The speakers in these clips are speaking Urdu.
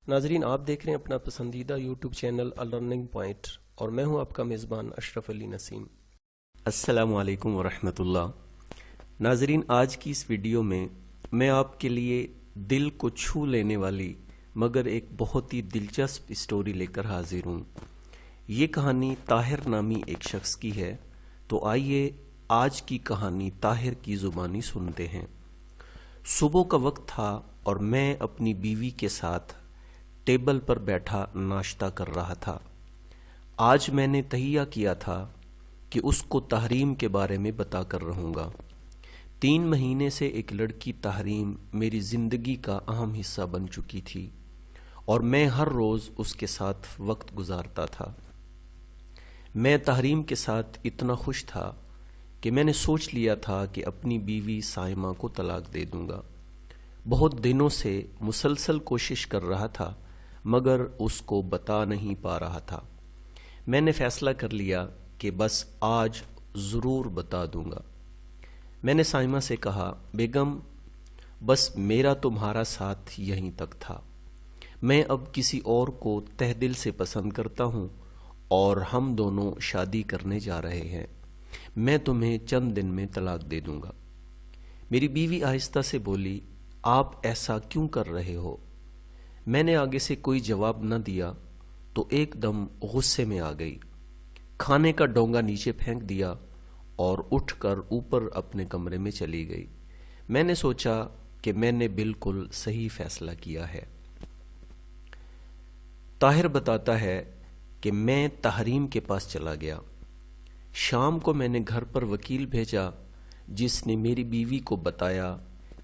ناظرین، آپ دیکھ رہے ہیں اپنا پسندیدہ یوٹیوب چینل لرننگ پوائنٹ اور میں ہوں آپ کا میزبان اشرف علی نسیم۔ السلام علیکم ورحمۃ اللہ۔ ناظرین، آج کی اس ویڈیو میں آپ کے لیے دل کو چھو لینے والی مگر ایک بہت ہی دلچسپ اسٹوری لے کر حاضر ہوں۔ یہ کہانی طاہر نامی ایک شخص کی ہے، تو آئیے آج کی کہانی طاہر کی زبانی سنتے ہیں۔ صبح کا وقت تھا اور میں اپنی بیوی کے ساتھ ٹیبل پر بیٹھا ناشتہ کر رہا تھا۔ آج میں نے تہیہ کیا تھا کہ اس کو تحریم کے بارے میں بتا کر رہوں گا۔ 3 مہینے سے ایک لڑکی تحریم میری زندگی کا اہم حصہ بن چکی تھی اور میں ہر روز اس کے ساتھ وقت گزارتا تھا۔ میں تحریم کے ساتھ اتنا خوش تھا کہ میں نے سوچ لیا تھا کہ اپنی بیوی سائمہ کو طلاق دے دوں گا۔ بہت دنوں سے مسلسل کوشش کر رہا تھا مگر اس کو بتا نہیں پا رہا تھا۔ میں نے فیصلہ کر لیا کہ بس آج ضرور بتا دوں گا۔ میں نے سائمہ سے کہا، بیگم بس میرا تمہارا ساتھ یہیں تک تھا، میں اب کسی اور کو تہ دل سے پسند کرتا ہوں اور ہم دونوں شادی کرنے جا رہے ہیں، میں تمہیں چند دن میں طلاق دے دوں گا۔ میری بیوی آہستہ سے بولی، آپ ایسا کیوں کر رہے ہو؟ میں نے آگے سے کوئی جواب نہ دیا تو ایک دم غصے میں آ گئی، کھانے کا ڈونگا نیچے پھینک دیا اور اٹھ کر اوپر اپنے کمرے میں چلی گئی۔ میں نے سوچا کہ میں نے بالکل صحیح فیصلہ کیا ہے۔ طاہر بتاتا ہے کہ میں تحریم کے پاس چلا گیا۔ شام کو میں نے گھر پر وکیل بھیجا جس نے میری بیوی کو بتایا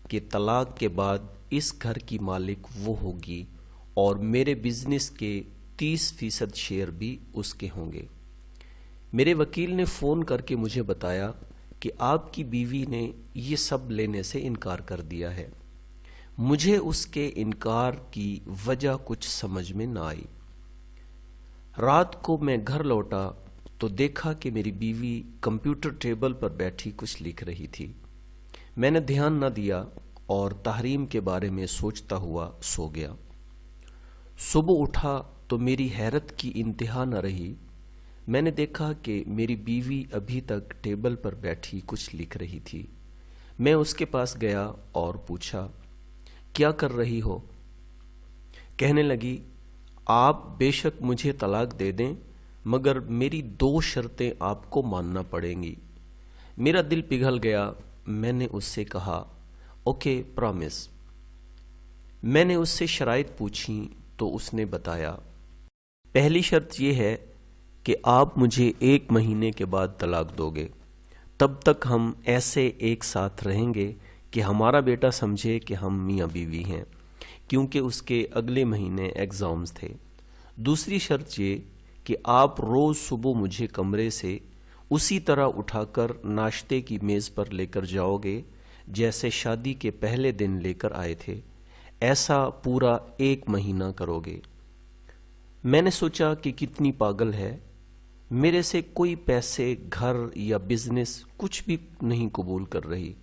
کہ طلاق کے بعد اس گھر کی مالک وہ ہوگی اور میرے بزنس کے 30% شیئر بھی اس کے ہوں گے۔ میرے وکیل نے فون کر کے مجھے بتایا کہ آپ کی بیوی نے یہ سب لینے سے انکار کر دیا ہے۔ مجھے اس کے انکار کی وجہ کچھ سمجھ میں نہ آئی۔ رات کو میں گھر لوٹا تو دیکھا کہ میری بیوی کمپیوٹر ٹیبل پر بیٹھی کچھ لکھ رہی تھی۔ میں نے دھیان نہ دیا اور تحریم کے بارے میں سوچتا ہوا سو گیا۔ صبح اٹھا تو میری حیرت کی انتہا نہ رہی۔ میں نے دیکھا کہ میری بیوی ابھی تک ٹیبل پر بیٹھی کچھ لکھ رہی تھی۔ میں اس کے پاس گیا اور پوچھا، کیا کر رہی ہو؟ کہنے لگی، آپ بے شک مجھے طلاق دے دیں مگر میری 2 شرطیں آپ کو ماننا پڑیں گی۔ میرا دل پگھل گیا۔ میں نے اس سے کہا، اوکے پرامس۔ میں نے اس سے شرائط پوچھی تو اس نے بتایا، پہلی شرط یہ ہے کہ آپ مجھے 1 مہینے کے بعد طلاق دو گے، تب تک ہم ایسے ایک ساتھ رہیں گے کہ ہمارا بیٹا سمجھے کہ ہم میاں بیوی ہیں، کیونکہ اس کے اگلے مہینے ایگزامز تھے۔ دوسری شرط یہ کہ آپ روز صبح مجھے کمرے سے اسی طرح اٹھا کر ناشتے کی میز پر لے کر جاؤ گے جیسے شادی کے پہلے دن لے کر آئے تھے، ایسا پورا 1 مہینہ کرو گے۔ میں نے سوچا کہ کتنی پاگل ہے، میرے سے کوئی پیسے، گھر یا بزنس کچھ بھی نہیں قبول کر رہی۔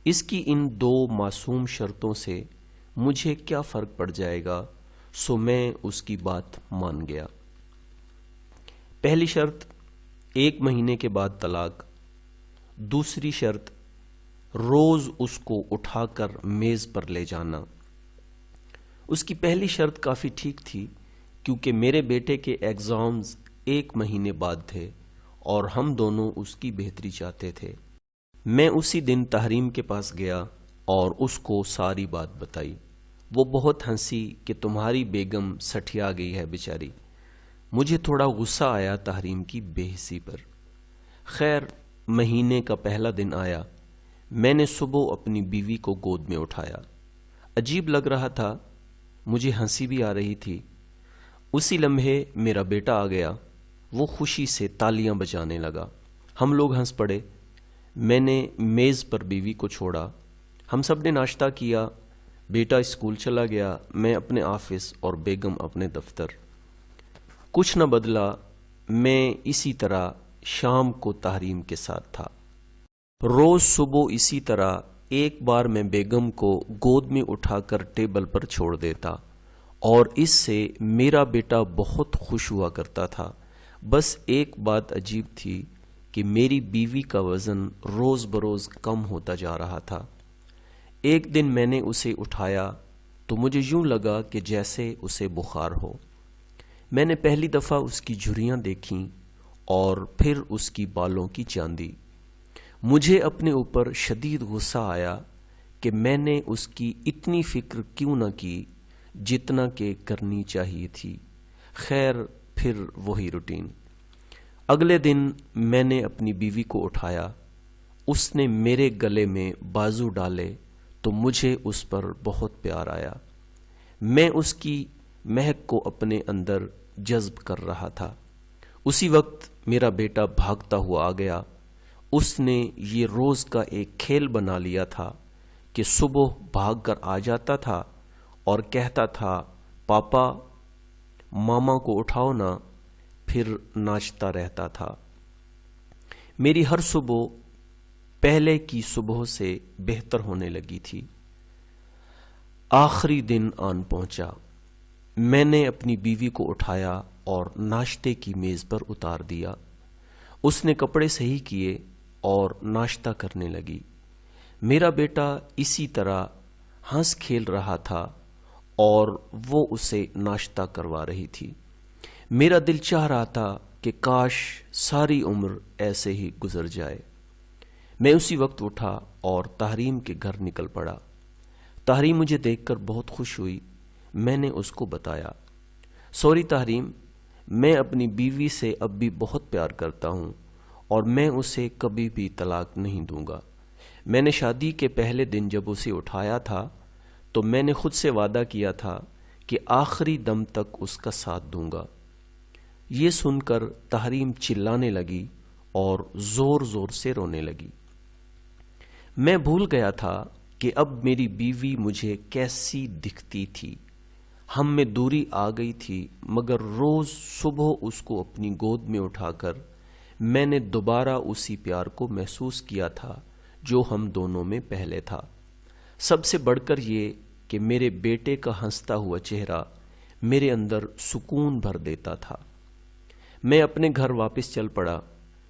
اس کی ان 2 معصوم شرطوں سے مجھے کیا فرق پڑ جائے گا، سو میں اس کی بات مان گیا۔ پہلی شرط 1 مہینے کے بعد طلاق۔ دوسری شرط روز اس کو اٹھا کر میز پر لے جانا۔ اس کی پہلی شرط کافی ٹھیک تھی کیونکہ میرے بیٹے کے ایگزامز 1 مہینے بعد تھے اور ہم دونوں اس کی بہتری چاہتے تھے۔ میں اسی دن تحریم کے پاس گیا اور اس کو ساری بات بتائی۔ وہ بہت ہنسی کہ تمہاری بیگم سٹھیا گئی ہے بیچاری۔ مجھے تھوڑا غصہ آیا تحریم کی بے حسی پر۔ خیر، مہینے کا پہلا دن آیا۔ میں نے صبح اپنی بیوی کو گود میں اٹھایا۔ عجیب لگ رہا تھا، مجھے ہنسی بھی آ رہی تھی۔ اسی لمحے میرا بیٹا آ گیا۔ وہ خوشی سے تالیاں بجانے لگا۔ ہم لوگ ہنس پڑے۔ میں نے میز پر بیوی کو چھوڑا۔ ہم سب نے ناشتہ کیا۔ بیٹا اسکول چلا گیا، میں اپنے آفس اور بیگم اپنے دفتر۔ کچھ نہ بدلا، میں اسی طرح شام کو تحریم کے ساتھ تھا۔ روز صبح اسی طرح ایک بار میں بیگم کو گود میں اٹھا کر ٹیبل پر چھوڑ دیتا اور اس سے میرا بیٹا بہت خوش ہوا کرتا تھا۔ بس ایک بات عجیب تھی کہ میری بیوی کا وزن روز بروز کم ہوتا جا رہا تھا۔ ایک دن میں نے اسے اٹھایا تو مجھے یوں لگا کہ جیسے اسے بخار ہو۔ میں نے پہلی دفعہ اس کی جھریاں دیکھیں اور پھر اس کی بالوں کی چاندی۔ مجھے اپنے اوپر شدید غصہ آیا کہ میں نے اس کی اتنی فکر کیوں نہ کی جتنا کہ کرنی چاہیے تھی۔ خیر پھر وہی روٹین۔ اگلے دن میں نے اپنی بیوی کو اٹھایا، اس نے میرے گلے میں بازو ڈالے تو مجھے اس پر بہت پیار آیا۔ میں اس کی مہک کو اپنے اندر جذب کر رہا تھا۔ اسی وقت میرا بیٹا بھاگتا ہوا آ گیا۔ اس نے یہ روز کا ایک کھیل بنا لیا تھا کہ صبح بھاگ کر آ جاتا تھا اور کہتا تھا، پاپا ماما کو اٹھاؤ نا، پھر ناچتا رہتا تھا۔ میری ہر صبح پہلے کی صبح سے بہتر ہونے لگی تھی۔ آخری دن آن پہنچا۔ میں نے اپنی بیوی کو اٹھایا اور ناشتے کی میز پر اتار دیا۔ اس نے کپڑے صحیح کیے اور ناشتہ کرنے لگی۔ میرا بیٹا اسی طرح ہنس کھیل رہا تھا اور وہ اسے ناشتہ کروا رہی تھی۔ میرا دل چاہ رہا تھا کہ کاش ساری عمر ایسے ہی گزر جائے۔ میں اسی وقت اٹھا اور تحریم کے گھر نکل پڑا۔ تحریم مجھے دیکھ کر بہت خوش ہوئی۔ میں نے اس کو بتایا، سوری تحریم، میں اپنی بیوی سے اب بھی بہت پیار کرتا ہوں اور میں اسے کبھی بھی طلاق نہیں دوں گا۔ میں نے شادی کے پہلے دن جب اسے اٹھایا تھا تو میں نے خود سے وعدہ کیا تھا کہ آخری دم تک اس کا ساتھ دوں گا۔ یہ سن کر تحریم چلانے لگی اور زور زور سے رونے لگی۔ میں بھول گیا تھا کہ اب میری بیوی مجھے کیسی دکھتی تھی۔ ہم میں دوری آ گئی تھی، مگر روز صبح اس کو اپنی گود میں اٹھا کر میں نے دوبارہ اسی پیار کو محسوس کیا تھا جو ہم دونوں میں پہلے تھا۔ سب سے بڑھ کر یہ کہ میرے بیٹے کا ہنستا ہوا چہرہ میرے اندر سکون بھر دیتا تھا۔ میں اپنے گھر واپس چل پڑا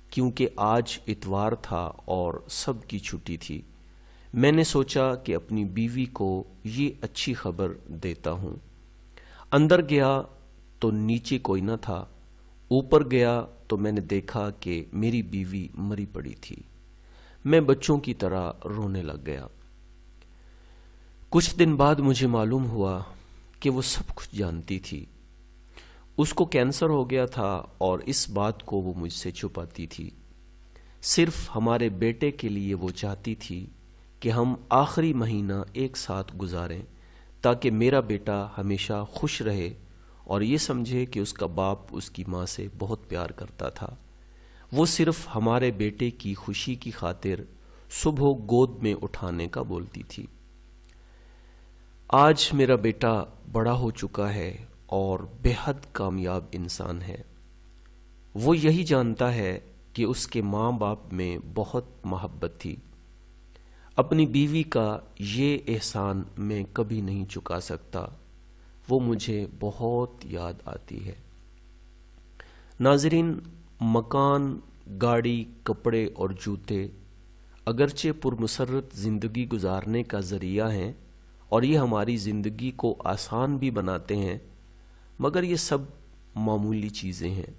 کیونکہ آج اتوار تھا اور سب کی چھٹی تھی۔ میں نے سوچا کہ اپنی بیوی کو یہ اچھی خبر دیتا ہوں۔ اندر گیا تو نیچے کوئی نہ تھا۔ اوپر گیا تو میں نے دیکھا کہ میری بیوی مری پڑی تھی۔ میں بچوں کی طرح رونے لگ گیا۔ کچھ دن بعد مجھے معلوم ہوا کہ وہ سب کچھ جانتی تھی۔ اس کو کینسر ہو گیا تھا اور اس بات کو وہ مجھ سے چھپاتی تھی۔ صرف ہمارے بیٹے کے لیے وہ چاہتی تھی کہ ہم آخری مہینہ ایک ساتھ گزاریں تاکہ میرا بیٹا ہمیشہ خوش رہے اور یہ سمجھے کہ اس کا باپ اس کی ماں سے بہت پیار کرتا تھا۔ وہ صرف ہمارے بیٹے کی خوشی کی خاطر صبح گود میں اٹھانے کا بولتی تھی۔ آج میرا بیٹا بڑا ہو چکا ہے اور بے حد کامیاب انسان ہے۔ وہ یہی جانتا ہے کہ اس کے ماں باپ میں بہت محبت تھی۔ اپنی بیوی کا یہ احسان میں کبھی نہیں چکا سکتا۔ وہ مجھے بہت یاد آتی ہے۔ ناظرین، مکان، گاڑی، کپڑے اور جوتے اگرچہ پرمسرت زندگی گزارنے کا ذریعہ ہیں اور یہ ہماری زندگی کو آسان بھی بناتے ہیں، مگر یہ سب معمولی چیزیں ہیں۔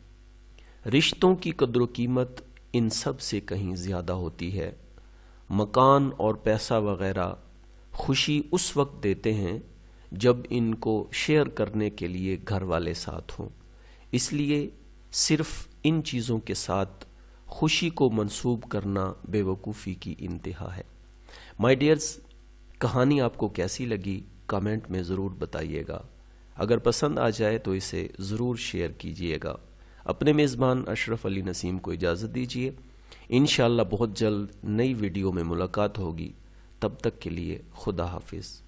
رشتوں کی قدر و قیمت ان سب سے کہیں زیادہ ہوتی ہے۔ مکان اور پیسہ وغیرہ خوشی اس وقت دیتے ہیں جب ان کو شیئر کرنے کے لیے گھر والے ساتھ ہوں۔ اس لیے صرف ان چیزوں کے ساتھ خوشی کو منسوب کرنا بے وقوفی کی انتہا ہے۔ مائی ڈیئرز، کہانی آپ کو کیسی لگی کمنٹ میں ضرور بتائیے گا۔ اگر پسند آ جائے تو اسے ضرور شیئر کیجیے گا۔ اپنے میزبان اشرف علی نسیم کو اجازت دیجیے۔ انشاءاللہ بہت جلد نئی ویڈیو میں ملاقات ہوگی۔ تب تک کے لیے خدا حافظ۔